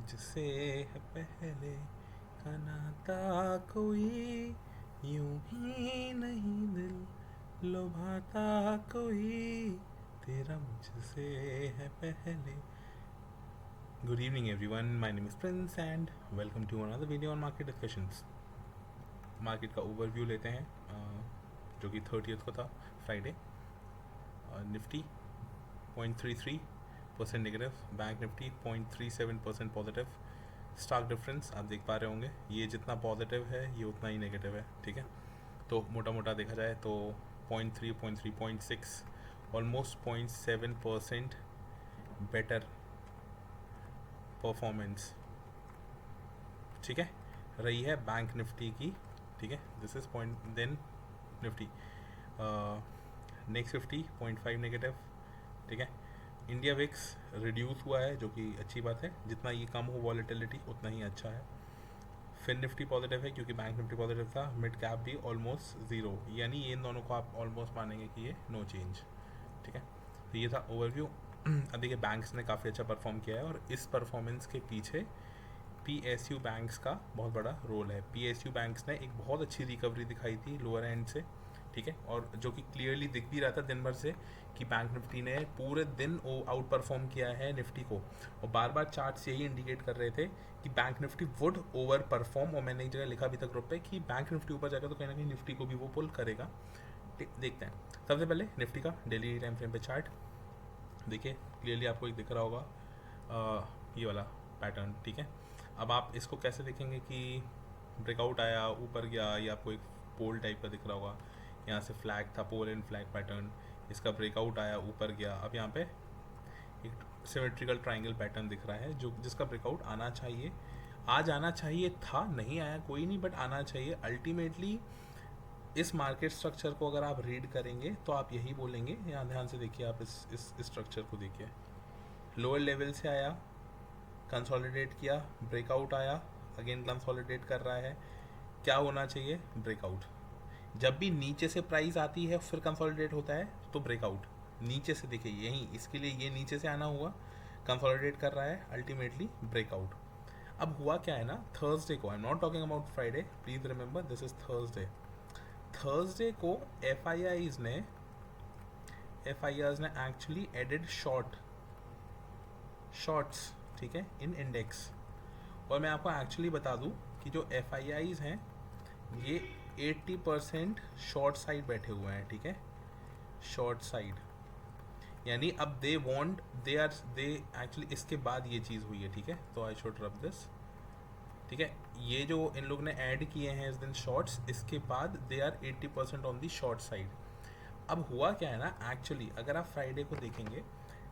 मुझसे है पहले का नाता कोई, यूं ही नहीं दिल लुभाता कोई, तेरा मुझसे है पहले. Good evening everyone, my name is Prince and welcome to another video on market discussions. Market का ओवरव्यू लेते हैं जो कि 30th को था, Friday. Nifty 0.33% negative, bank Nifty 0.37% positive. Stock difference आप देख पा रहे होंगे, ये जितना पॉजिटिव है ये उतना ही नेगेटिव है. ठीक है, तो मोटा मोटा देखा जाए तो 0.3, 0.3, 0.6, ऑलमोस्ट 0.7% बेटर परफॉर्मेंस, ठीक है, रही है बैंक निफ्टी की. ठीक है, this is point. Then Nifty next 50 0.5 negative. ठीक है, इंडिया विक्स रिड्यूस हुआ है जो कि अच्छी बात है, जितना ये कम हो वॉलेटिलिटी उतना ही अच्छा है. फिन निफ्टी पॉजिटिव है क्योंकि बैंक निफ्टी पॉजिटिव था. मिड कैप भी ऑलमोस्ट ज़ीरो, यानी ये इन दोनों को आप ऑलमोस्ट मानेंगे कि ये नो चेंज. ठीक है, तो ये था ओवरव्यू. अब देखिए बैंक्स ने काफ़ी अच्छा परफॉर्म किया है और इस परफॉर्मेंस के पीछे PSU बैंक्स का बहुत बड़ा रोल है. PSU बैंक्स ने एक बहुत अच्छी रिकवरी दिखाई थी लोअर एंड से. ठीक है, और जो कि क्लियरली दिख भी रहा था दिन भर से कि बैंक निफ्टी ने पूरे दिन आउट परफॉर्म किया है निफ्टी को, और बार बार चार्ट्स यही इंडिकेट कर रहे थे कि bank Nifty would over perform. और मैंने एक जगह लिखा भी था ग्रुप पे कि बैंक निफ्टी ऊपर जाएगा तो कहीं ना कहीं निफ्टी को भी वो पुल करेगा. देखते हैं. सबसे पहले निफ्टी का डेली टाइम फ्रेम पे चार्ट देखिए, क्लियरली आपको एक दिख रहा होगा ये वाला पैटर्न. ठीक है, अब आप इसको कैसे देखेंगे कि ब्रेकआउट आया, ऊपर गया, या आपको एक पोल टाइप का दिख रहा होगा. यहाँ से फ्लैग था, पोल एंड फ्लैग पैटर्न, इसका ब्रेकआउट आया, ऊपर गया. अब यहाँ पे एक सिमेट्रिकल ट्राइंगल पैटर्न दिख रहा है जो जिसका ब्रेकआउट आना चाहिए, आज आना चाहिए था, नहीं आया कोई नहीं, बट आना चाहिए. अल्टीमेटली इस मार्केट स्ट्रक्चर को अगर आप रीड करेंगे तो आप यही बोलेंगे. यहाँ ध्यान से देखिए, आप इस स्ट्रक्चर को देखिए. लोअर लेवल से आया, कंसोलिडेट किया, ब्रेकआउट आया, अगेन कंसोलिडेट कर रहा है. क्या होना चाहिए? ब्रेकआउट. जब भी नीचे से प्राइस आती है फिर कंसोलिडेट होता है तो ब्रेकआउट. नीचे से देखिए, यही इसके लिए ये नीचे से आना हुआ, कंसोलिडेट कर रहा है, अल्टीमेटली ब्रेकआउट. अब हुआ क्या है ना, थर्सडे को, आई am not talking about Friday, please remember this is Thursday. Thursday को FIIs ने एक्चुअली एडेड शॉर्ट्स, ठीक है, इन इंडेक्स. और मैं आपको एक्चुअली बता दूं कि जो FIIs हैं ये 80% शॉर्ट साइड बैठे हुए हैं. ठीक है, शॉर्ट साइड, यानी अब दे एक्चुअली इसके बाद ये चीज़ हुई है. ठीक है, तो आई शुड रब दिस. ठीक है, ये जो इन लोग ने ऐड किए हैं इस दिन शॉर्ट्स, इसके बाद they are 80% on the short side. अब हुआ क्या है ना, एक्चुअली अगर आप फ्राइडे को देखेंगे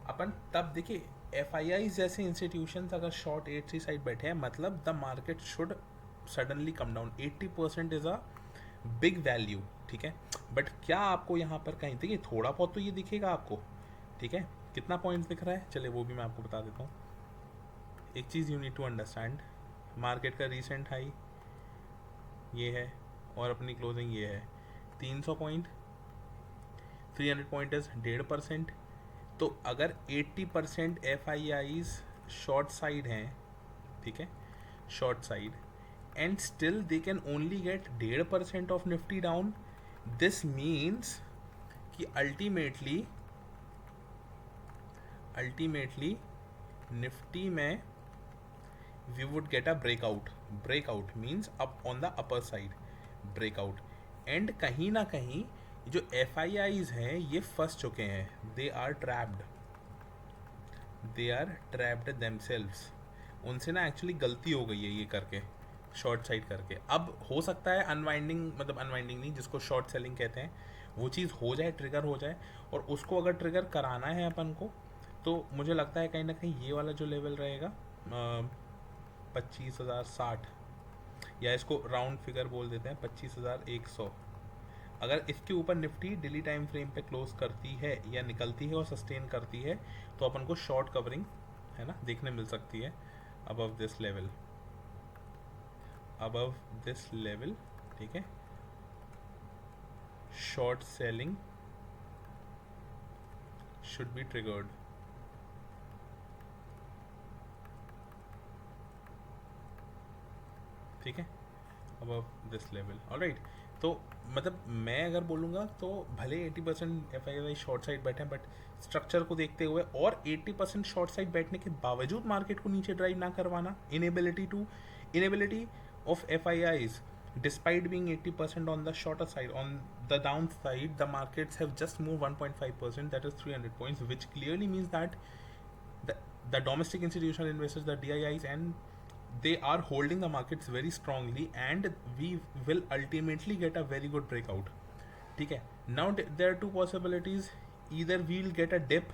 अपन, तब देखिए FIIs जैसे इंस्टीट्यूशंस अगर शॉर्ट 83 साइड बैठे हैं, मतलब the market should suddenly come down. 80% is a big value. ठीक है, बट क्या आपको यहाँ पर कहीं देखिए थोड़ा बहुत तो ये दिखेगा आपको. ठीक है, कितना पॉइंट्स दिख रहा है, चलिए वो भी मैं आपको बता देता हूँ. एक चीज़ you need to understand, market का रीसेंट हाई ये है और अपनी क्लोजिंग ये है. 300 पॉइंट, 300 पॉइंट इज 1.5%. तो अगर 80% FIIs शॉर्ट साइड हैं, ठीक है, short side, and still they can only get 1.5% of Nifty down, this means कि अल्टीमेटली निफ्टी में we would get a breakout means up on the upper side, breakout. And कहीं ना कहीं जो FIIs हैं ये फंस चुके हैं, दे आर ट्रैप्ड themselves. उनसे ना एक्चुअली गलती हो गई है ये करके, शॉर्ट साइड करके. अब हो सकता है अनवाइंडिंग, मतलब अनवाइंडिंग नहीं, जिसको शॉर्ट सेलिंग कहते हैं, वो चीज़ हो जाए, ट्रिगर हो जाए. और उसको अगर ट्रिगर कराना है अपन को, तो मुझे लगता है कहीं ना कहीं ये वाला जो लेवल रहेगा 25,060, या इसको राउंड फिगर बोल देते हैं 25,100. अगर इसके ऊपर निफ्टी डेली टाइम फ्रेम पे क्लोज करती है या निकलती है और सस्टेन करती है, तो अपन को शॉर्ट कवरिंग है ना देखने मिल सकती है अबव दिस लेवल. ठीक है, short selling should be triggered. ठीक है, अबव दिस लेवल। ऑलराइट, तो मतलब मैं अगर बोलूँगा तो भले 80% एफ आई शॉर्ट साइड बैठे हैं, बट स्ट्रक्चर को देखते हुए और 80% शॉर्ट साइड बैठने के बावजूद मार्केट को नीचे ड्राइव ना करवाना, inability of F I eyes despite being 80% on the shorter side, on the downside the markets have just moved 1.5%, that is 300 points, which clearly means that the, the domestic institutional investors, the DIIs, and they are holding the markets very strongly, and we will ultimately get a very good breakout. ठीक है, now there are two possibilities, either we'll get a dip,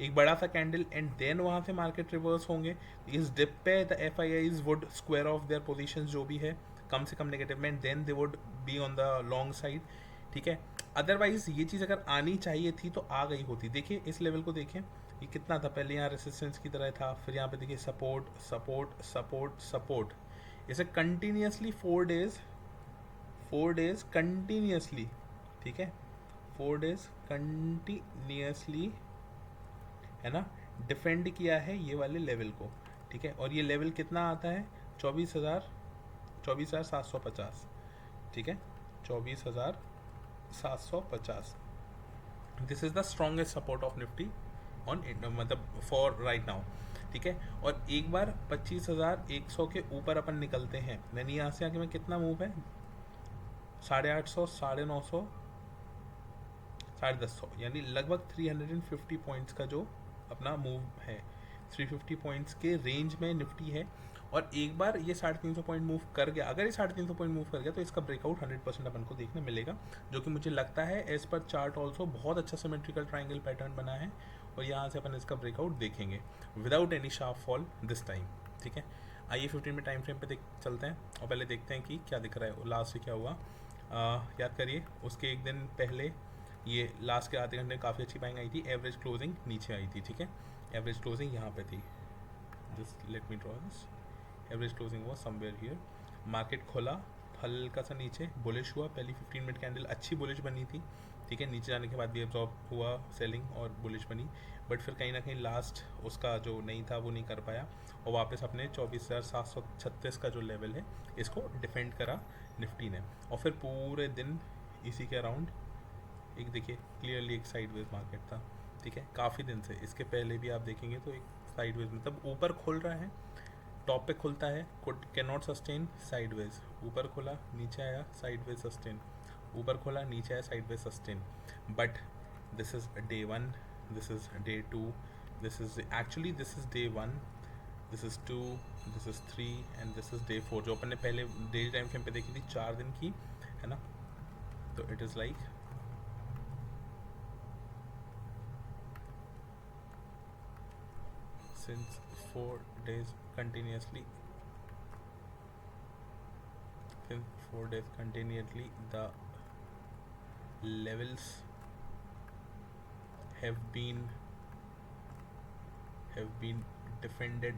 एक बड़ा सा candle, and then वहाँ से market reverse होंगे। इस dip पे the F I Is would square off their position जो भी है कम से कम नेगेटिव में, and then they would be on the long side. ठीक है, अदरवाइज ये चीज़ अगर आनी चाहिए थी तो आ गई होती। देखिए इस लेवल को देखें, ये कितना था पहले, यहाँ रेसिस्टेंस की तरह था, फिर यहाँ पे देखिए सपोर्ट सपोर्ट सपोर्ट सपोर्ट, इसे कंटिन्यूसली 4 डेज कंटिन्यूसली, ठीक है 4 डेज कंटिन्यूसली, है ना, डिफेंड किया है ये वाले लेवल को। ठीक है, और ये लेवल कितना आता है, 24,750। ठीक है, 24,750, this is the strongest support of Nifty on, मतलब फॉर राइट नाउ। ठीक है, और एक बार 25,100 के ऊपर अपन निकलते हैं, यानी यहाँ से आगे में कितना मूव है, 850, 950, 1050, यानी लगभग 350 पॉइंट्स का जो अपना मूव है, 350 पॉइंट्स के रेंज में निफ्टी है। और एक बार ये 350 पॉइंट मूव कर गया, अगर ये 350 पॉइंट मूव कर गया तो इसका ब्रेकआउट 100% अपन को देखने मिलेगा, जो कि मुझे लगता है एज पर चार्ट ऑल्सो बहुत अच्छा सिमेट्रिकल ट्राइंगल पैटर्न बना है, और यहाँ से अपन इसका ब्रेकआउट देखेंगे without any sharp fall this time. ठीक है, आइए 15 मिनट टाइम फ्रेम पे चलते हैं और पहले देखते हैं कि क्या दिख रहा है, लास्ट से क्या हुआ। याद करिए उसके एक दिन पहले ये लास्ट के आधे घंटे में काफ़ी अच्छी बाइंग आई थी, एवरेज क्लोजिंग नीचे आई थी। ठीक है, एवरेज क्लोजिंग यहाँ पे थी, just let me draw this, average closing हुआ समवेयर हियर, मार्केट खोला हल्का सा नीचे, बुलिश हुआ, पहली 15 मिनट कैंडल अच्छी बुलिश बनी थी। ठीक है, नीचे जाने के बाद भी एब्जॉर्ब हुआ सेलिंग और बुलिश बनी, बट फिर कहीं ना कहीं लास्ट उसका जो नहीं था वो नहीं कर पाया, और वापस अपने 24,736 का जो लेवल है इसको डिफेंड करा निफ्टी ने, और फिर पूरे दिन इसी के अराउंड एक देखिए क्लियरली एक साइडवेज मार्केट था। ठीक है, काफ़ी दिन से, इसके पहले भी आप देखेंगे तो एक साइडवेज, मतलब ऊपर खुल रहा है, टॉप पे खुलता है, कैन नॉट सस्टेन, साइडवेज, ऊपर खुला नीचे आया, साइडवेज सस्टेन, ऊपर खुला नीचे आया, sideways sustain. But this is day 1, this is day 2, this is actually this is day 1, this is 2, this is 3 and this is day 4, जो अपन ने पहले डेली टाइम फ्रेम पे देखी थी 4 दिन की, है ना। तो it is like since 4 days continuously, the levels have been defended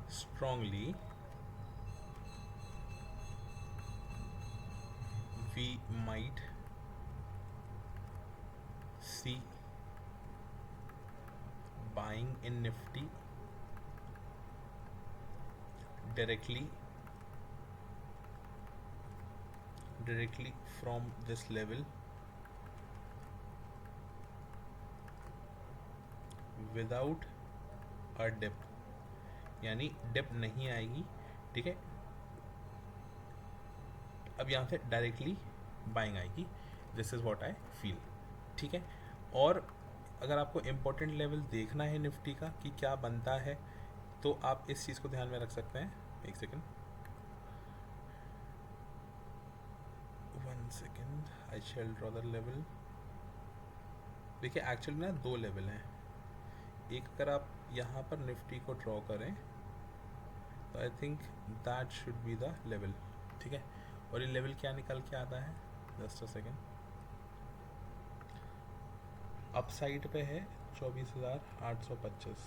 strongly. We might see buying in Nifty directly from this level without a dip, यानी डिप नहीं आएगी। ठीक है, अब यहाँ से डायरेक्टली बाइंग आएगी, this is what I feel. ठीक है, और अगर आपको इम्पोर्टेंट लेवल देखना है निफ्टी का कि क्या बनता है, तो आप इस चीज़ को ध्यान में रख सकते हैं। एक सेकेंड, 1 सेकेंड, I shall draw the level. देखिए एक्चुअली ना 2 लेवल हैं, एक अगर आप यहाँ पर निफ्टी को ड्रॉ करें तो I think that should be the level. ठीक है, और ये लेवल क्या निकल के आता है, जस्ट अ सेकेंड, अपसाइड पे है 24,825।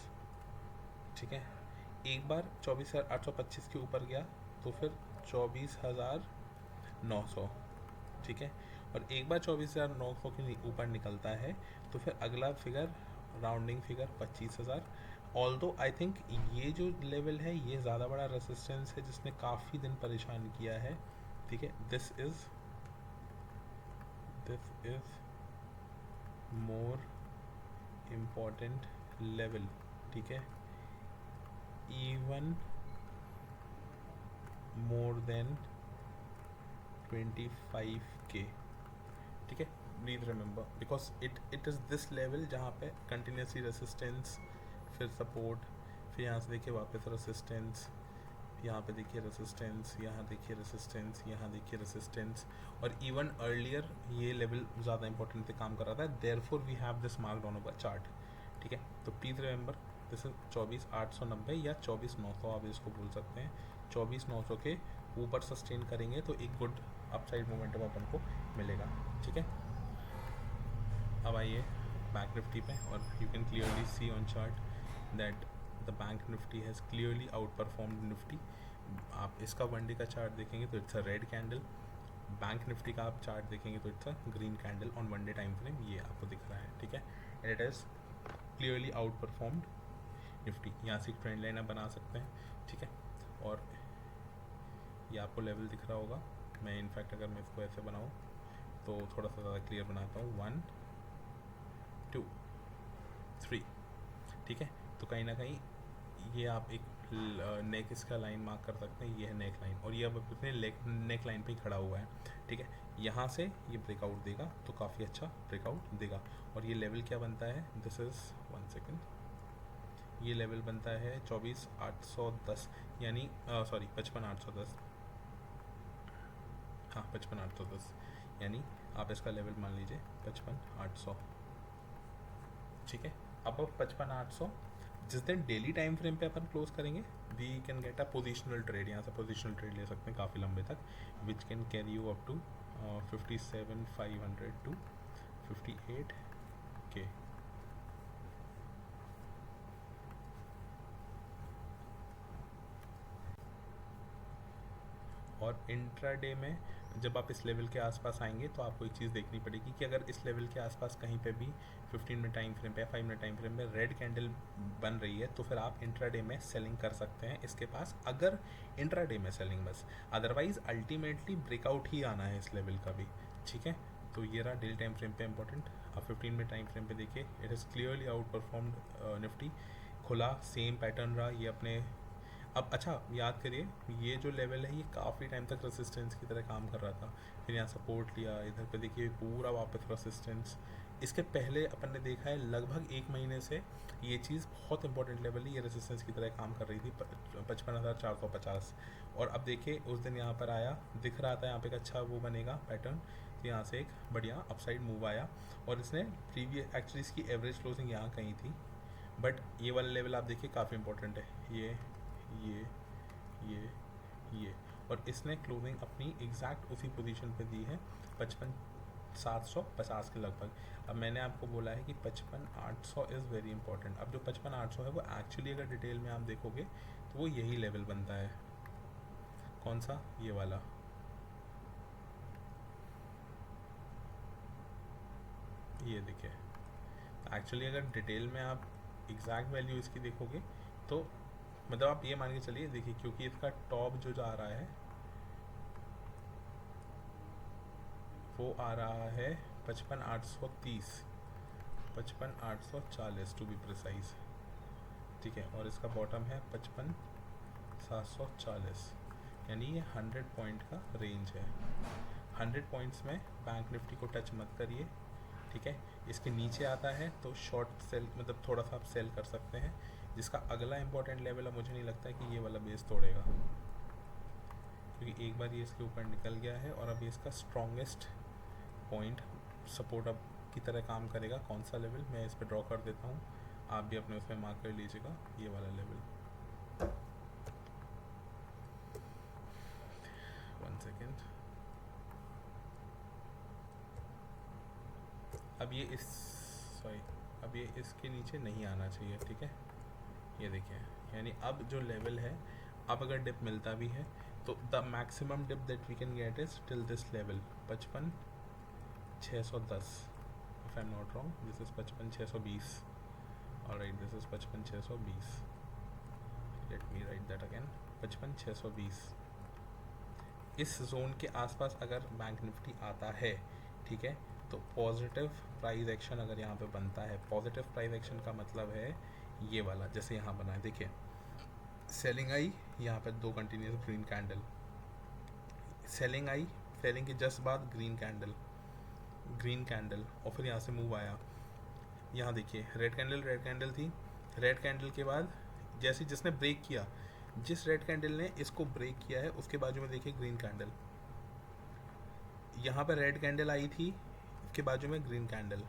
ठीक है, एक बार 24,825 के ऊपर गया तो फिर 24,900। ठीक है, और एक बार 24,900 के ऊपर निकलता है तो फिर अगला figure rounding figure 25,000, although I think ये जो लेवल है ये ज़्यादा बड़ा रेसिस्टेंस है जिसने काफ़ी दिन परेशान किया है, ठीक है। This is more important level, ठीक है, इवन मोर देन 25K, ठीक है। Please remember because it is this level जहाँ पे कंटिन्यूसली रेसिस्टेंस, फिर सपोर्ट, फिर यहाँ से देखिए वापस रेसिस्टेंस, यहाँ पे देखिए रेसिस्टेंस, यहाँ देखिए रेसिस्टेंस, यहाँ देखिए रेसिस्टेंस, और इवन अर्लियर ये लेवल ज़्यादा इंपॉर्टेंट पे काम कर रहा था। Therefore we have this marked on our chart, ठीक है। तो प्लीज़ रिमेंबर दिस इज 24,890 या 24,900 आप इसको बोल सकते हैं। 24,900 के ऊपर सस्टेन करेंगे तो एक गुड अपसाइड मोमेंटम अपन को मिलेगा, ठीक है। अब आइए बैंक निफ्टी पे, और you can clearly see on chart that the bank Nifty has clearly out performed Nifty. आप इसका वन डे का चार्ट देखेंगे तो it's a red candle, bank Nifty का आप चार्ट देखेंगे तो it's a green candle on one day time frame, ये आपको दिख रहा है, ठीक है। And it has clearly out performed Nifty. यहाँ से एक ट्रेंड लाइन आप बना सकते हैं, ठीक है। और ये आपको लेवल दिख रहा होगा, मैं इनफैक्ट अगर मैं इसको ऐसे बनाऊँ तो थोड़ा सा ज़्यादा क्लियर बनाता हूँ, 1 2 3, ठीक है। तो कहीं ना कहीं ये आप एक नेक इसका लाइन मार्क कर सकते हैं, ये है नेक लाइन, और ये अब अपने नेक लाइन पे ही खड़ा हुआ है, ठीक है। यहाँ से ये ब्रेकआउट देगा तो काफ़ी अच्छा ब्रेकआउट देगा, और ये लेवल क्या बनता है, दिस इज़ 1 सेकेंड, ये लेवल बनता है 24,810, यानी सॉरी 55,810, हाँ 55,810, यानी आप इसका लेवल मान लीजिए 55,800, ठीक है। अब 55,800 जिस दिन डेली टाइम फ्रेम पे अपन क्लोज करेंगे, we can get a positional trade, यहाँ से पोजिशनल ट्रेड ले सकते हैं काफ़ी लंबे तक, which can carry you up to 57,500 to 58K। और इंट्राडे में जब आप इस लेवल के आसपास आएंगे तो आपको एक चीज़ देखनी पड़ेगी कि अगर इस लेवल के आसपास कहीं पे भी 15 मिनट टाइम फ्रेम पे या 5 मिनट टाइम फ्रेम में रेड कैंडल बन रही है तो फिर आप इंट्राडे में सेलिंग कर सकते हैं इसके पास, अगर इंट्राडे में सेलिंग बस, अदरवाइज अल्टीमेटली ब्रेकआउट ही आना है इस लेवल का भी, ठीक है। तो ये रहा डेली टाइम फ्रेम पे इंपॉर्टेंट। अब 15 मिनट टाइम फ्रेम पे देखिए, it is clearly out performed Nifty, खुला सेम पैटर्न रहा ये अपने। अब अच्छा याद करिए, ये जो लेवल है ये काफ़ी टाइम तक रेसिस्टेंस की तरह काम कर रहा था, फिर यहाँ सपोर्ट लिया, इधर पे देखिए पूरा वापस रेसिस्टेंस। इसके पहले अपन ने देखा है लगभग 1 महीने से ये चीज़ बहुत इंपॉर्टेंट लेवल है, ये रेसिस्टेंस की तरह काम कर रही थी 55,450, और अब देखिए उस दिन यहाँ पर आया, दिख रहा था यहाँ पे एक अच्छा वो बनेगा पैटर्न, तो यहाँ से एक बढ़िया अपसाइड मूव आया, और इसने प्रीवियस एक्चुअली इसकी एवरेज क्लोजिंग यहाँ कहीं थी, बट ये वाला लेवल आप देखिए काफ़ी इंपॉर्टेंट है, ये ये, और इसने क्लोजिंग अपनी एग्जैक्ट उसी पोजीशन पे दी है 55,750 के लगभग। अब मैंने आपको बोला है कि 55,800 इज़ वेरी इंपॉर्टेंट। अब जो 55,800 है वो एक्चुअली अगर डिटेल में आप देखोगे तो वो यही लेवल बनता है, कौन सा, ये वाला, ये देखिए। एक्चुअली अगर डिटेल में आप एग्जैक्ट वैल्यू इसकी देखोगे तो मतलब आप ये मान के चलिए, देखिए क्योंकि इसका टॉप जो जा रहा है वो आ रहा है 55,830, 55,840 टू बी प्रिसाइज, ठीक है, और इसका बॉटम है 55,740, यानी ये 100 पॉइंट का रेंज है। 100 पॉइंट्स में बैंक निफ्टी को टच मत करिए, ठीक है। इसके नीचे आता है तो शॉर्ट सेल, मतलब थोड़ा सा आप सेल कर सकते हैं। जिसका अगला इंपॉर्टेंट लेवल अब मुझे नहीं लगता है कि ये वाला बेस तोड़ेगा, क्योंकि एक बार ये इसके ऊपर निकल गया है, और अब ये इसका स्ट्रॉन्गेस्ट पॉइंट सपोर्ट अब की तरह काम करेगा। कौन सा लेवल, मैं इस पर ड्रॉ कर देता हूँ, आप भी अपने उसमें मार्क कर लीजिएगा, ये वाला लेवल, 1 सेकेंड। अब ये अब ये इसके नीचे नहीं आना चाहिए, ठीक है, ये देखिए, यानी अब जो लेवल है, अब अगर डिप मिलता भी है तो the maximum dip that we can get is till this level 55,610, if I am not wrong, this is 55,620, alright, this is 55,620. Let me write that again, 55,620. इस जोन के आसपास अगर बैंक निफ्टी आता है, ठीक है, तो पॉजिटिव प्राइस एक्शन अगर यहाँ पे बनता है, पॉजिटिव प्राइस एक्शन का मतलब है ये वाला, जैसे यहाँ बना है, देखिए सेलिंग आई, यहाँ पे 2 कंटिन्यूस ग्रीन कैंडल, सेलिंग आई, सेलिंग के जस्ट बाद ग्रीन कैंडल, ग्रीन कैंडल, और फिर यहाँ से मूव आया, यहाँ देखिए रेड कैंडल थी, रेड कैंडल के बाद जैसे जिसने ब्रेक किया, जिस रेड कैंडल ने इसको ब्रेक किया है उसके बाजू में देखिए ग्रीन कैंडल, यहाँ पे रेड कैंडल आई थी, इसके बाजू में ग्रीन कैंडल,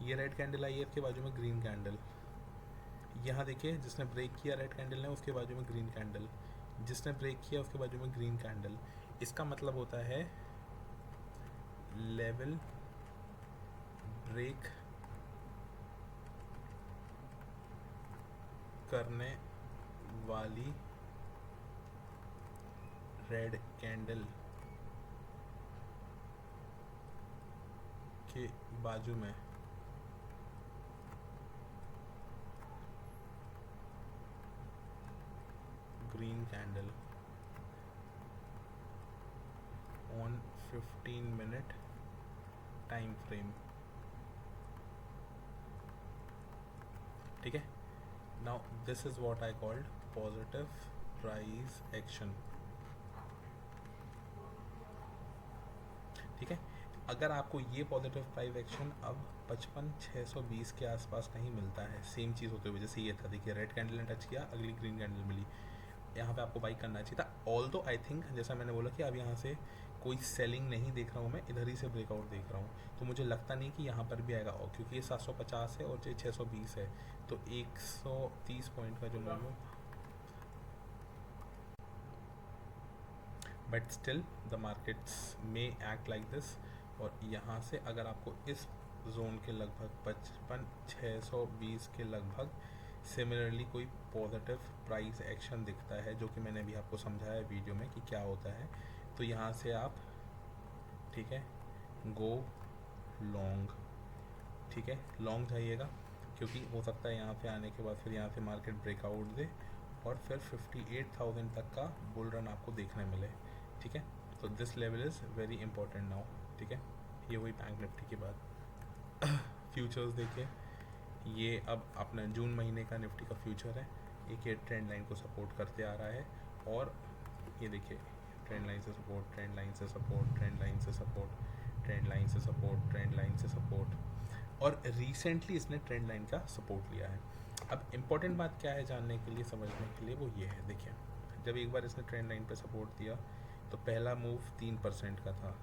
ये रेड कैंडल आई है, इसके बाजू में ग्रीन कैंडल, यहाँ देखिए जिसने ब्रेक किया रेड कैंडल ने उसके बाजू में ग्रीन कैंडल, जिसने ब्रेक किया उसके बाजू में ग्रीन कैंडल. इसका मतलब होता है लेवल ब्रेक करने वाली रेड कैंडल के बाजू में green candle on 15 minute time frame. ठीक है, now this is what I called positive price action. ठीक है, अगर आपको ये पॉजिटिव प्राइस एक्शन अब 55,620 के आसपास कहीं मिलता है, सेम चीज़ होते हुए, जैसे ये था, देखिए रेड कैंडल ने टच किया, अगली ग्रीन कैंडल मिली, यहाँ पे आपको बाई करना चाहिए था. ऑल दो आई थिंक, जैसा मैंने बोला कि अब यहाँ से कोई सेलिंग नहीं देख रहा हूँ मैं, इधर ही से ब्रेकआउट देख रहा हूँ, तो मुझे लगता नहीं कि यहाँ पर भी आएगा, और क्योंकि ये 750 है और ये 620 है, तो 130 पॉइंट का जो move, but still the markets may act like this. और यहाँ से अगर आपको इस जोन के लगभग 55,620 के लगभग सिमिलरली कोई पॉजिटिव प्राइस एक्शन दिखता है, जो कि मैंने अभी आपको समझाया वीडियो में कि क्या होता है, तो यहाँ से आप, ठीक है, गो लॉन्ग. ठीक है, लॉन्ग जाइएगा, क्योंकि हो सकता है यहाँ पे आने के बाद फिर यहाँ से मार्केट ब्रेकआउट दे और फिर 58,000 तक का बुल रन आपको देखने मिले. ठीक है, तो this level is very important now. ठीक है, ये हुई बैंक निफ्टी की बात. फ्यूचर्स देखिए, ये अब अपना जून महीने का निफ्टी का फ्यूचर है, एक ये ट्रेंड लाइन को सपोर्ट करते आ रहा है, और ये देखिए ट्रेंड लाइन से सपोर्ट, ट्रेंड लाइन से सपोर्ट, ट्रेंड लाइन से सपोर्ट, ट्रेंड लाइन से सपोर्ट, ट्रेंड लाइन से सपोर्ट, और रिसेंटली इसने ट्रेंड लाइन का सपोर्ट लिया है. अब इम्पॉर्टेंट बात क्या है जानने के लिए, समझने के लिए, वो ये है, देखिए जब एक बार इसने ट्रेंड लाइन पे सपोर्ट दिया तो पहला मूव 3% का था,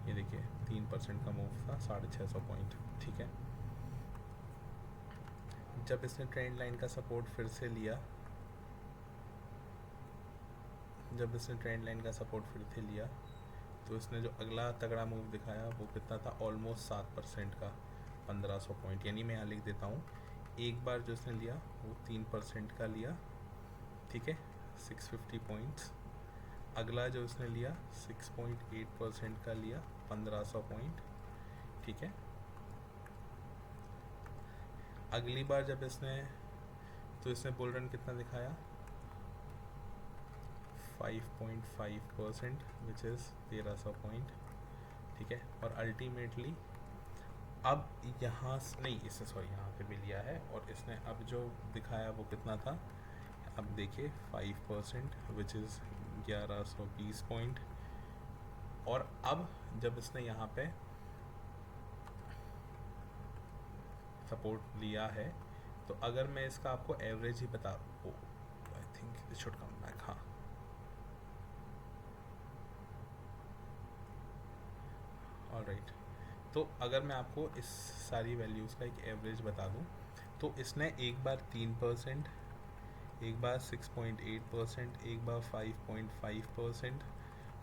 ये देखिए 3% का मूव था, 650 पॉइंट. ठीक है, जब इसने ट्रेंड लाइन का सपोर्ट फिर से लिया, जब इसने ट्रेंड लाइन का सपोर्ट फिर से लिया, तो इसने जो अगला तगड़ा मूव दिखाया वो कितना था, ऑलमोस्ट 7% का, 1500 पॉइंट. यानी मैं यहाँ लिख देता हूँ, एक बार जो इसने लिया वो 3% का लिया, ठीक है, 650 पॉइंट्स. अगला जो इसने लिया 6.8% का लिया, 1500 पॉइंट. ठीक है, अगली बार जब इसने, तो इसने बुल रन कितना दिखाया, 5.5%, विच इज़ 1300 पॉइंट. ठीक है, और अल्टीमेटली अब यहाँ नहीं, इससे सॉरी यहाँ पे भी लिया है, और इसने अब जो दिखाया वो कितना था, अब देखिए 5%, विच इज़ 1120 पॉइंट. और अब जब इसने यहाँ पे सपोर्ट लिया है, तो अगर मैं इसका आपको एवरेज ही बता, I think this should come back. हाँ, ऑलराइट, तो अगर मैं आपको इस सारी वैल्यूज़ का एक एवरेज बता दूं, तो इसने एक बार 3%, एक बार 6.8%, एक बार 5.5%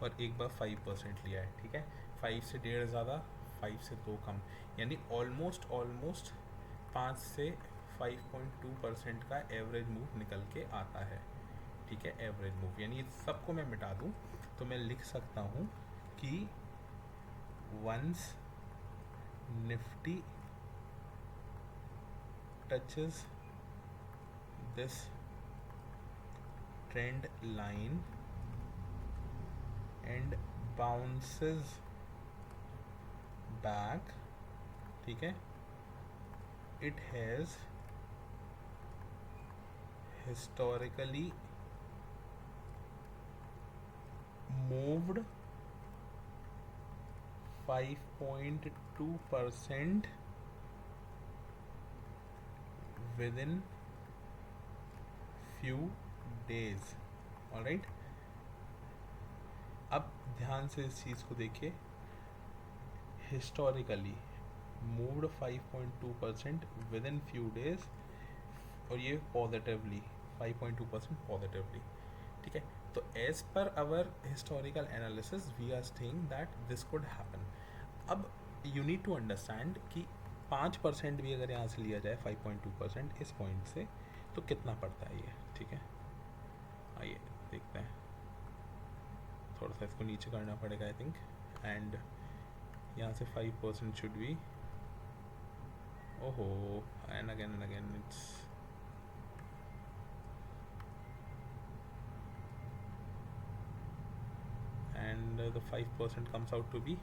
और एक बार 5% लिया है. ठीक है, 5 से 1.5 ज़्यादा, 5 से 2 कम, यानी ऑलमोस्ट 5 से 5.2% का एवरेज मूव निकल के आता है. ठीक है, एवरेज मूव, यानी सबको मैं मिटा दूं तो मैं लिख सकता हूं कि once Nifty touches this trend line and bounces back, ठीक है, it has historically moved 5.2% within few days. Alright, अब ध्यान से इस चीज़ को देखिए, historically moved 5.2% with in few days, और ये पॉजिटिवली 5.2% पॉजिटिवली, ठीक है. तो as per our historical analysis we are saying that this could happen. अब यू नीड टू अंडरस्टैंड कि 5% भी अगर यहाँ से लिया जाए 5.2% इस पॉइंट से, तो कितना पड़ता है ये, ठीक है. आइए देखते हैं, थोड़ा सा इसको नीचे करना पड़ेगा आई थिंक, एंड यहाँ से 5% शुड बी, ओहो, and again it's, and the 5% comes out to be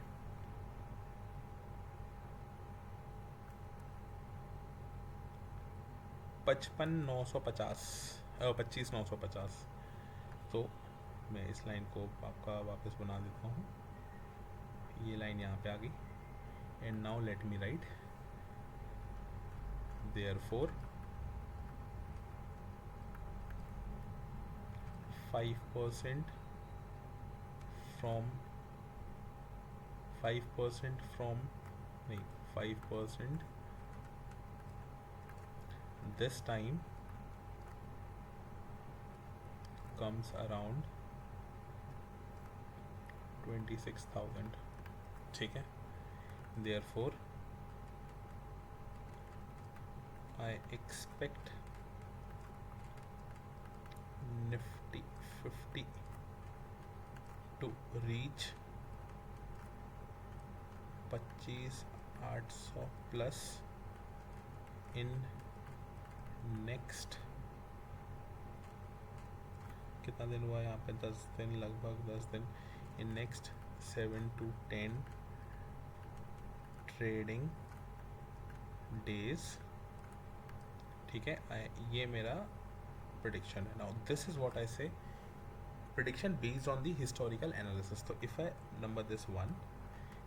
25,950. तो मैं इस लाइन को आपका वापस बना देता हूँ, ये लाइन यहाँ पे आ गई, and now let me right therefore 5% from 5% this time comes around 26,000, ठीक है. therefore I expect Nifty 50 to reach 25,800 plus in next, कितना दिन हुआ यहाँ पे, 10 दिन, लगभग 10 दिन, in next 7 to 10 trading days, ठीक है. ये मेरा prediction है. now this is what I say, prediction based on the historical analysis. so if I number this 1,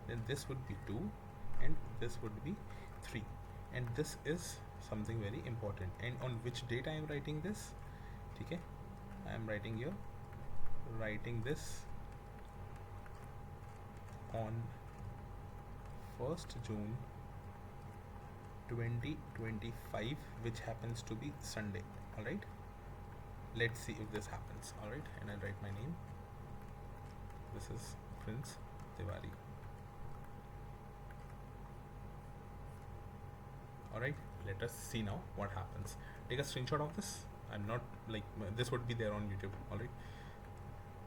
then this would be 2 and this would be 3, and this is something very important. and on which date I am writing this, ठीक है, I am writing this on 1st June 2025, which happens to be Sunday. All right, let's see if this happens. All right, and I'll write my name. This is Prince Tiwari. All right, let us see now what happens. Take a screenshot of this. I'm not like, this would be there on YouTube. All right,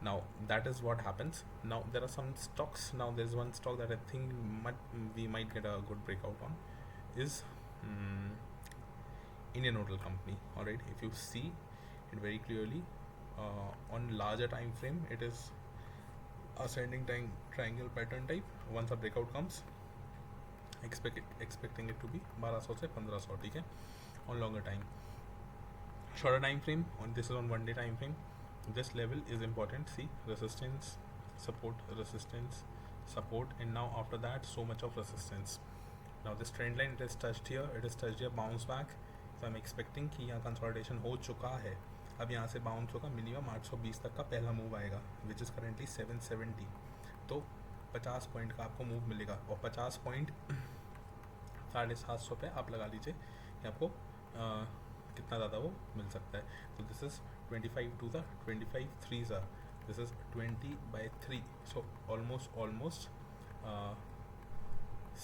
now that is what happens. Now there are some stocks. Now there's one stock that I think we might get a good breakout on, is Indian Hotel Company. All right, if you see it very clearly, on larger time frame, it is ascending triangle pattern type. Once a breakout comes, expecting it to be 1200 से 1500, ठीक है, on longer time. Shorter time frame, on this is on 1 day time frame, this level is important. See, resistance, support, resistance, support, and now after that so much of resistance. Now this trend line, it is touched here, bounce back. So I'm expecting कि यहाँ consolidation हो चुका है. अब यहाँ से bounce होगा, minimum 820 तक का पहला मूव आएगा, विच इज़ करेंटली 770. तो 50 पॉइंट का आपको मूव मिलेगा, और 50 पॉइंट 750 पे आप लगा लीजिए कि आपको कितना ज़्यादा वो मिल सकता है. तो this is 25 to the 25 3s are, this is 20/3, so almost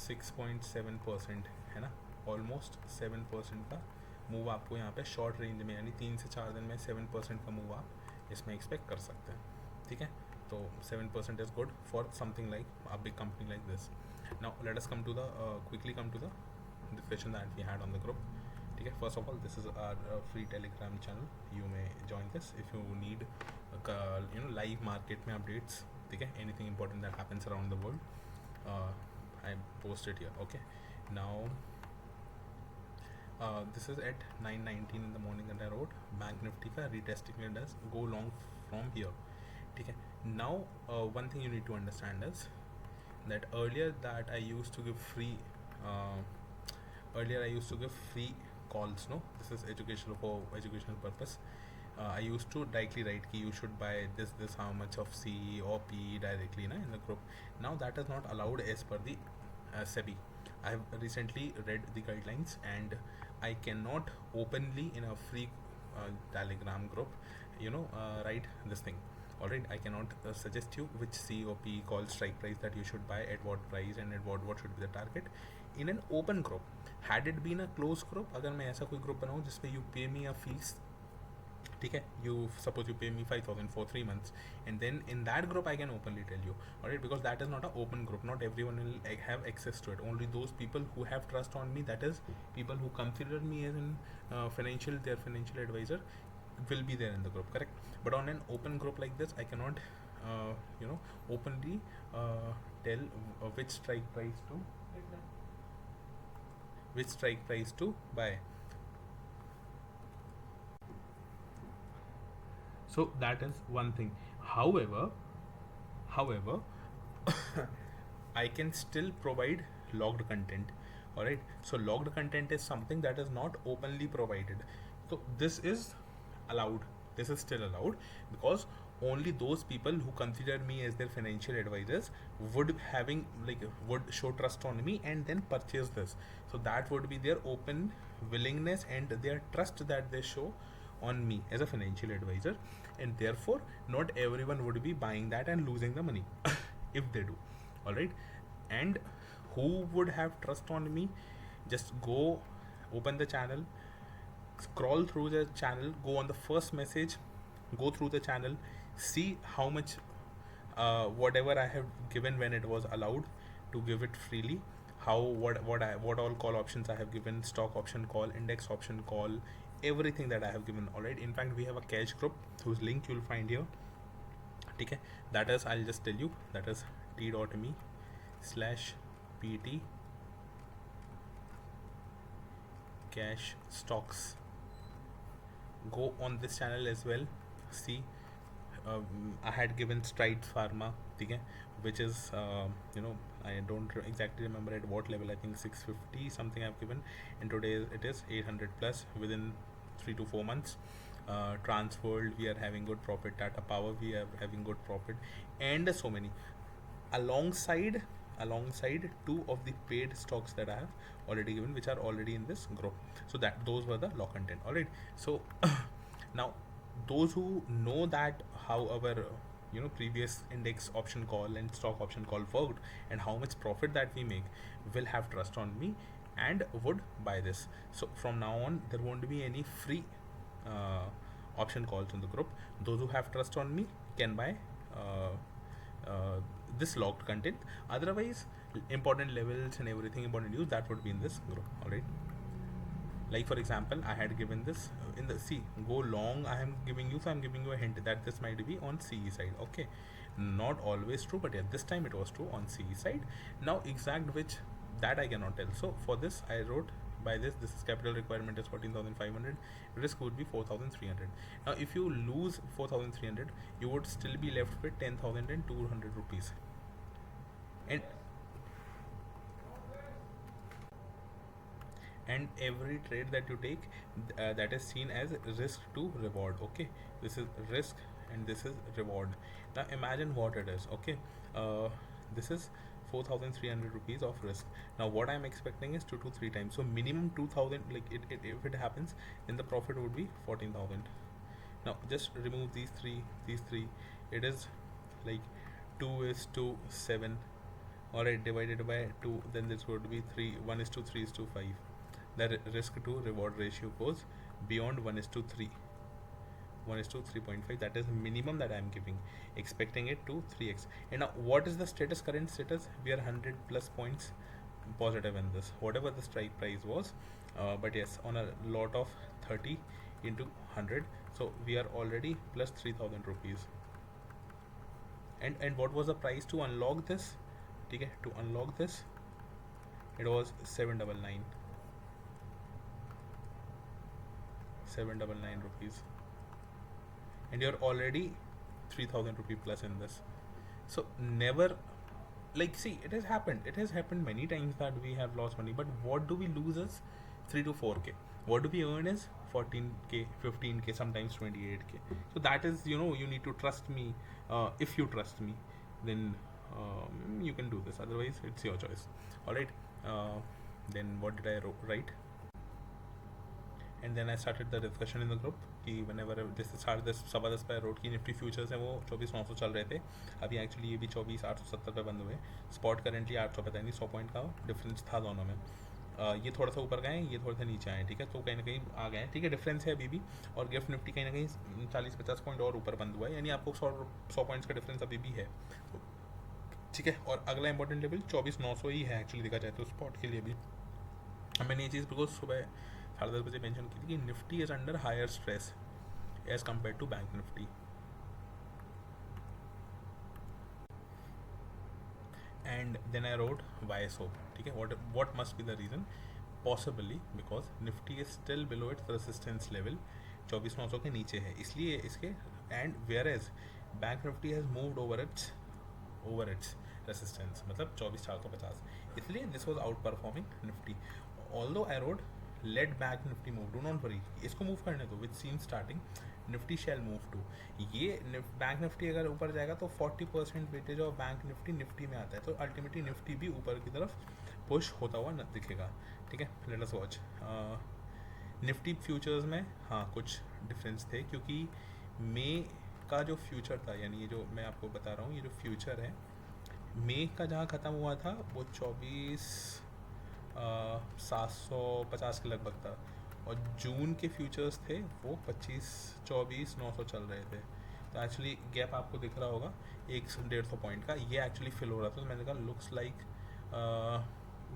6.7% है ना, ऑलमोस्ट 7% का मूव आपको यहाँ पे शॉर्ट रेंज में, यानी 3 से 4 दिन में 7% का मूव आप इसमें एक्सपेक्ट कर सकते हैं, ठीक है. तो 7% is good for something like a big company like this. Now let us come to the quickly come to the discussion that we had on the group, ठीक है. First of all, this is our free Telegram channel. You may join this if you need live market में updates. ठीक है. Anything important that happens around the world, I post it here. Okay. Now this is at 9:19 in the morning that I wrote. Bank Nifty का retesting it does go long from here. ठीक है. Now one thing you need to understand is that earlier I used to give free calls. No, this is educational for educational purpose. I used to directly write ki you should buy this how much of C or P directly in the group. Now that is not allowed as per the SEBI. I have recently read the guidelines and I cannot openly in a free Telegram group write this thing. Alright, I cannot suggest you which C or P call strike price that you should buy at what price and at what should be the target in an open group. Had it been a closed group, अगर मैं ऐसा कोई group बनाऊँ जिसपे you pay me a fees, ठीक है, you suppose you pay me 5,000 for 3 months, and then in that group I can openly tell you, alright, because that is not an open group. Not everyone will have access to it. Only those people who have trust on me, that is people who consider me as their financial advisor, will be there in the group, correct? But on an open group like this, I cannot openly tell which strike price to buy. So that is one thing. However I can still provide logged content. Alright, so logged content is something that is not openly provided. So this is allowed. This is still allowed because only those people who consider me as their financial advisors would show trust on me and then purchase this. So that would be their open willingness and their trust that they show on me as a financial advisor, and therefore not everyone would be buying that and losing the money if they do. Alright, and who would have trust on me? Just go open the channel, scroll through the channel, go on the first message, go through the channel, see how much whatever I have given when it was allowed to give it freely, what all call options I have given, stock option call, index option call, everything that I have given. Alright, in fact we have a cash group whose link you'll find here. Okay, that is, I'll just tell you, that is t.me/pt cash stocks. Go on this channel as well. See, I had given Strides Pharma, okay, which is I don't exactly remember at what level. I think 650 something I've given, and today it is 800 plus within 3 to 4 months. Transworld, we are having good profit. Tata Power, we are having good profit, and so many. Alongside 2 of the paid stocks that I have already given, which are already in this group. So that those were the law content. Alright, so now those who know that how our previous index option call and stock option call worked and how much profit that we make will have trust on me and would buy this. So from now on there won't be any free option calls in the group. Those who have trust on me can buy this logged content. Otherwise, important levels and everything, important news, that would be in this group. Alright, like for example, I had given this in the C, go long, I am giving you, so I am giving you a hint that this might be on CE side. Okay, not always true, but yeah, this time it was true on CE side. Now exact which, that I cannot tell. So for this I wrote, by this is capital requirement is 14,500, risk would be 4,300. Now if you lose 4,300, you would still be left with 10,200 rupees. And every trade that you take, that is seen as risk to reward. Okay, this is risk and this is reward. Now imagine what it is. Okay, this is 4,300 rupees of risk. Now what I'm expecting is 2 to 3 times, so minimum 2,000. Like if it happens, then the profit would be 14,000. Now just remove these three. It is like 2:7. Alright, divided by 2, then this would be 3. 1:3:5. The risk to reward ratio goes beyond 1:3. 1:3.5. That is minimum that I am giving, expecting it to 3x. And now what is the current status? We are 100 plus points positive in this, whatever the strike price was. But yes, on a lot of 30 into 100, so we are already plus 3000 rupees. And what was the price to unlock this? ठीक है, to unlock this it was 799 rupees, and you're already 3000 rupee plus in this. So never, like, see, it has happened many times that we have lost money, but what do we lose is 3 to 4k. What do we earn is 14k, 15k, sometimes 28k. So that is, you need to trust me. If you trust me, then you can do this, otherwise it's your choice. All right. Then what did I write? And then I started the discussion in the group कि whenever जैसे 10:30 पे road की Nifty futures हैं वो 24,900 चल रहे थे. अभी एक्चुअली ये भी 24,870 पे बंद हुए. स्पॉट करेंटली 845, 100 पॉइंट का डिफरेंस था दोनों में. ये थोड़ा सा ऊपर गए हैं, ये थोड़ा सा नीचे आए. ठीक है, तो कहीं ना कहीं आ गए हैं. ठीक है, डिफरेंस है अभी भी. और गिफ्ट निफ्टी कहीं ना कहीं 40-50 पॉइंट और ऊपर बंद हुआ है, यानी आपको 100 पॉइंट्स का डिफरेंस अभी भी है. ठीक है, और अगला इंपॉर्टेंट लेवल 24,900 ही है एक्चुअली देखा जाए तो स्पॉट के लिए भी. मैंने ये चीज़ बिकॉज सुबह 10:30 बजे मेंशन की थी कि Nifty is under higher stress as compared to Bank Nifty. And then I wrote why so. ठीक है, what must be the reason? Possibly because Nifty is still below its resistance level. 24,900 के नीचे है इसलिए इसके. And whereas Bank Nifty has moved over its resistance, मतलब 24,450. इसलिए this was outperforming Nifty. Although I wrote let Bank Nifty move, do not worry, इसको move करने दो. Which seen starting Nifty shall move to. ये bank Nifty अगर ऊपर जाएगा तो 40% वेटेज ऑफ बैंक निफ्टी में आता है, तो अल्टीमेटली निफ्टी भी ऊपर की तरफ पुश होता हुआ न दिखेगा. ठीक है, let us watch. Nifty futures में हाँ कुछ डिफरेंस थे, क्योंकि मई का जो फ्यूचर था, यानी ये जो मैं आपको बता रहा हूँ, ये जो फ्यूचर है मई का जहाँ ख़त्म हुआ था वो 24,750 के लगभग था, और जून के फ्यूचर्स थे वो 24,900 चल रहे थे. तो एक्चुअली गैप आपको दिख रहा होगा 100-150 पॉइंट का, ये एक्चुअली फिल हो रहा था. तो मैंने कहा looks like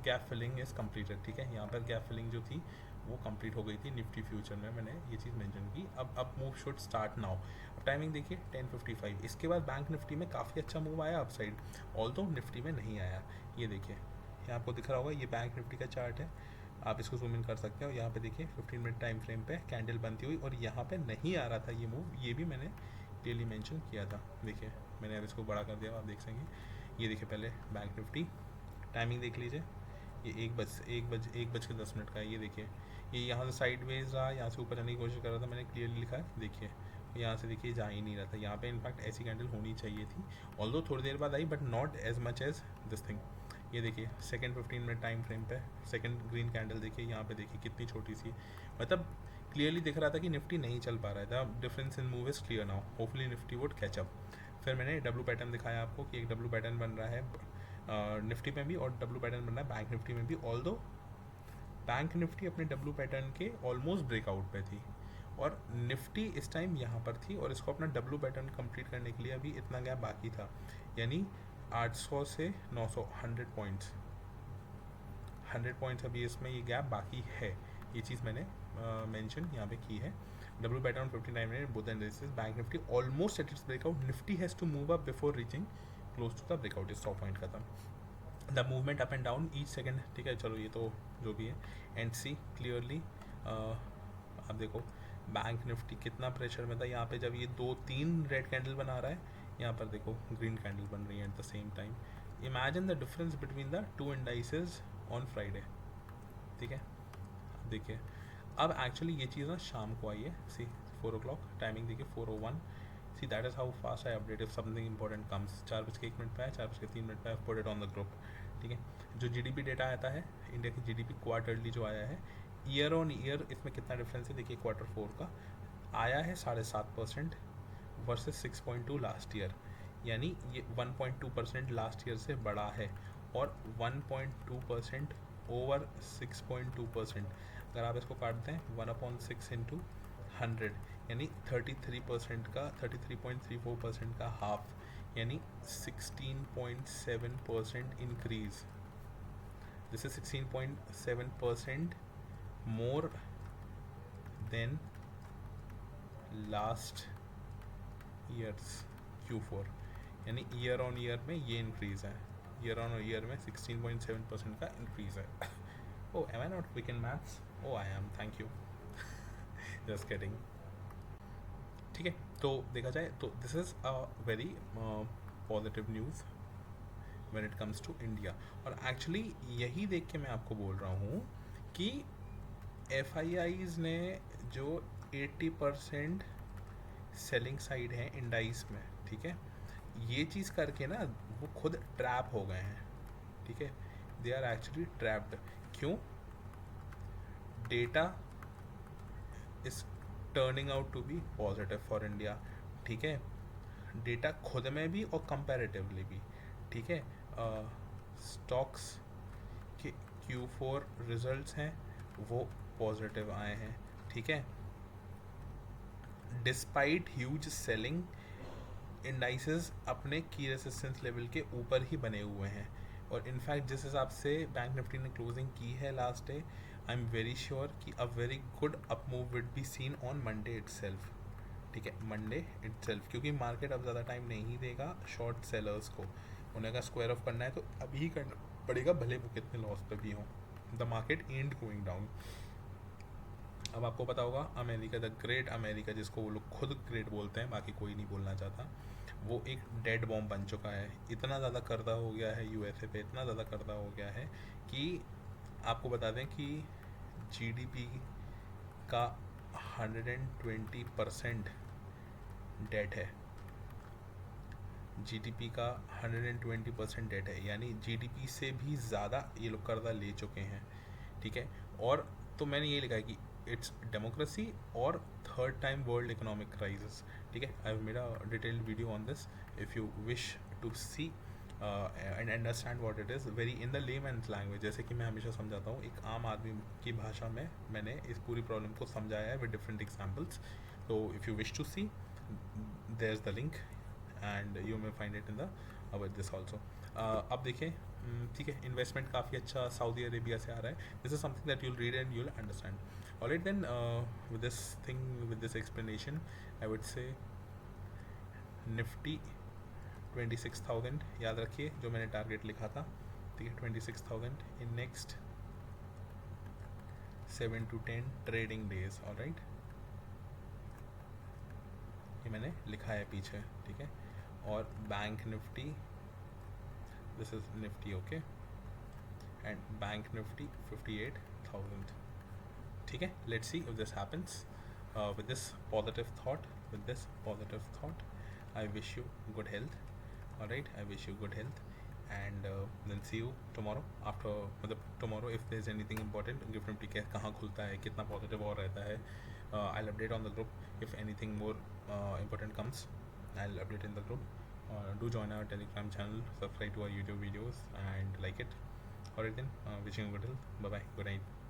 gap filling is completed. ठीक है, यहाँ पर गैप फिलिंग जो थी वो कंप्लीट हो गई थी निफ्टी फ्यूचर में, मैंने ये चीज़ मेंशन की. अब मूव शुड स्टार्ट नाउ. अब टाइमिंग देखिए 10:55. इसके बाद बैंक निफ्टी में काफ़ी अच्छा मूव आया अपसाइड, ऑल्दो निफ्टी में नहीं आया. ये देखिए, यहाँ आपको दिख रहा होगा, ये बैंक निफ्टी का चार्ट है, आप इसको जूम इन कर सकते हो. यहाँ पे देखिए 15 मिनट टाइम फ्रेम पे कैंडल बनती हुई, और यहाँ पे नहीं आ रहा था ये मूव, ये भी मैंने क्लियरली मेंशन किया था. देखिए मैंने अब इसको बड़ा कर दिया, आप देख सकेंगे. ये देखिए पहले बैंक निफ्टी टाइमिंग देख लीजिए, ये 1:10 का है. ये देखिए ये यहाँ से साइडवेज रहा, यहाँ से ऊपर जाने की कोशिश कर रहा था, मैंने क्लियरली लिखा है. देखिए यहाँ से देखिए जा ही नहीं रहा था. यहाँ पे इनफैक्ट ऐसी कैंडल होनी चाहिए थी, ऑल्दो थोड़ी देर बाद आई, but not as much as this thing. ये देखिए सेकंड 15 मिनट टाइम फ्रेम पे सेकंड ग्रीन कैंडल देखिए, यहाँ पे देखिए कितनी छोटी सी, मतलब क्लियरली दिख रहा था कि निफ्टी नहीं चल पा रहा था. Difference in move is clear now, hopefully Nifty would catch up. फिर मैंने डब्लू पैटर्न दिखाया आपको कि एक डब्लू पैटर्न बन रहा है निफ्टी में भी, और डब्लू पैटर्न बन रहा है बैंक निफ्टी में भी. ऑल्दो बैंक निफ्टी अपने डब्लू पैटर्न के ऑलमोस्ट ब्रेकआउट पे थी, और निफ्टी इस टाइम यहाँ पर थी, और इसको अपना डब्लू पैटर्न कंप्लीट करने के लिए अभी इतना गैप बाकी था, यानी 800 से 900 100 पॉइंट्स अभी इसमें ये गैप बाकी है. ये चीज़ मैंने मेंशन यहाँ पे की है. W pattern 59 minute both and resist. Bank Nifty almost at its breakout. Nifty has to move up before reaching close to the breakout. Is 100 point खत्म. The movement up and down each second. ठीक है, चलो ये तो जो भी है. एंड सी क्लियरली आप देखो बैंक निफ्टी कितना प्रेशर में था. यहाँ पे जब ये 2-3 रेड कैंडल बना रहा है, यहाँ पर देखो ग्रीन कैंडल बन रही है at the same time. Imagine the difference between the two indices on Friday. ठीक है, देखिए अब एक्चुअली ये चीज़ ना शाम को आई है. सी 4 o'clock टाइमिंग देखिए 4:01. See that is how fast I update if something important comes. 4:01 पे आया, 4:03 पे I put it on the group. ठीक है, जो जीडीपी डेटा आता है इंडिया की, जीडीपी क्वार्टरली जो आया है, ईयर ऑन ईयर इसमें कितना डिफरेंस है देखिए. Q4 का आया है 7.5% वर्सेस 6.2 लास्ट ईयर, यानी ये 1.2% लास्ट ईयर से बड़ा है, और 1.2% ओवर 6.2%. अगर आप इसको काटते हैं 1/6 इंटू 100, यानी 33% का 33.34% का हाफ, यानी 16.7% increase. This is 16.7% more than last years Q4, यानी ईयर ऑन ईयर में ये इंक्रीज़ है, ईयर ऑन ईयर में 16.7% का इंक्रीज़ है. Oh, am I not weak in maths? Oh, I am. Thank you. Just kidding. ठीक है, तो देखा जाए तो this is a very positive news when it comes to India. और एक्चुअली यही देख के मैं आपको बोल रहा हूँ कि FIIs ने जो 80% सेलिंग साइड है इंडाइस में, ठीक है, ये चीज़ करके ना वो खुद ट्रैप हो गए हैं. ठीक है, दे आर एक्चुअली ट्रैप्ड. क्यों? Data is turning out to be positive for India. ठीक है, डेटा खुद में भी और कंपैरेटिवली भी. ठीक है, स्टॉक्स के Q4 रिजल्ट्स हैं वो पॉजिटिव आए हैं. ठीक है, डिस्पाइट ह्यूज सेलिंग इंडाइसेस अपने की रेसिस्टेंस लेवल के ऊपर ही बने हुए हैं. और इनफैक्ट जिस हिसाब से बैंक निफ्टी ने क्लोजिंग की है last day, I am very sure कि a very good up move would be seen on Monday itself. ठीक है, मंडे इटसेल्फ, क्योंकि मार्केट अब ज़्यादा टाइम नहीं देगा शॉर्ट सेलर्स को. उन्हें अगर स्क्वायर ऑफ करना है तो अभी ही करना पड़ेगा, भले वो कितने लॉस पे भी हों. The market and going down. अब आपको पता होगा अमेरिका, द ग्रेट अमेरिका, जिसको वो लोग खुद ग्रेट बोलते हैं, बाकी कोई नहीं बोलना चाहता, वो एक डेड बॉम्ब बन चुका है. इतना ज़्यादा कर्जा हो गया है USA पे, इतना ज़्यादा कर्जा हो गया है कि आपको बता दें कि GDP का 120% डेट है. GDP का 120% डेट है, यानी GDP से भी ज़्यादा ये लोग कर्जा ले चुके हैं. ठीक है, और तो मैंने ये लिखा है कि इट्स डेमोक्रेसी और third time world economic crisis. ठीक है, I have made a detailed video on this if you wish to see and understand what it is very in the layman's language. जैसे कि मैं हमेशा समझाता हूँ, एक आम आदमी की भाषा में मैंने इस पूरी प्रॉब्लम को समझाया है विद डिफरेंट एग्जाम्पल्स. तो if you wish to see, there is the link and you may find it in the with this also. अब देखिए, ठीक है, इन्वेस्टमेंट काफ़ी अच्छा सऊदी अरेबिया से आ रहा है. This is something that you'll read and you'll understand. Alright then, with this thing, with this explanation, I would say Nifty 26,000 याद रखिए, जो मैंने टारगेट लिखा था. ठीक है, 26,000 in next 7 to 10 trading days. Alright, ये मैंने लिखा है पीछे. ठीक है, और bank Nifty, this is nifty, okay, and bank nifty 58,000. ठीक है, let's see if this happens. With this positive thought, I wish you good health. All right, I wish you good health, and then see you tomorrow. After मतलब tomorrow, if there is anything important, Gift Nifty कहाँ खुलता है, कितना positive और रहता है, I'll update on the group. If anything more important comes, I'll update in the group. Do join our Telegram channel, subscribe to our YouTube videos, and like it. Alright then, wishing you good health. Bye bye. Good night.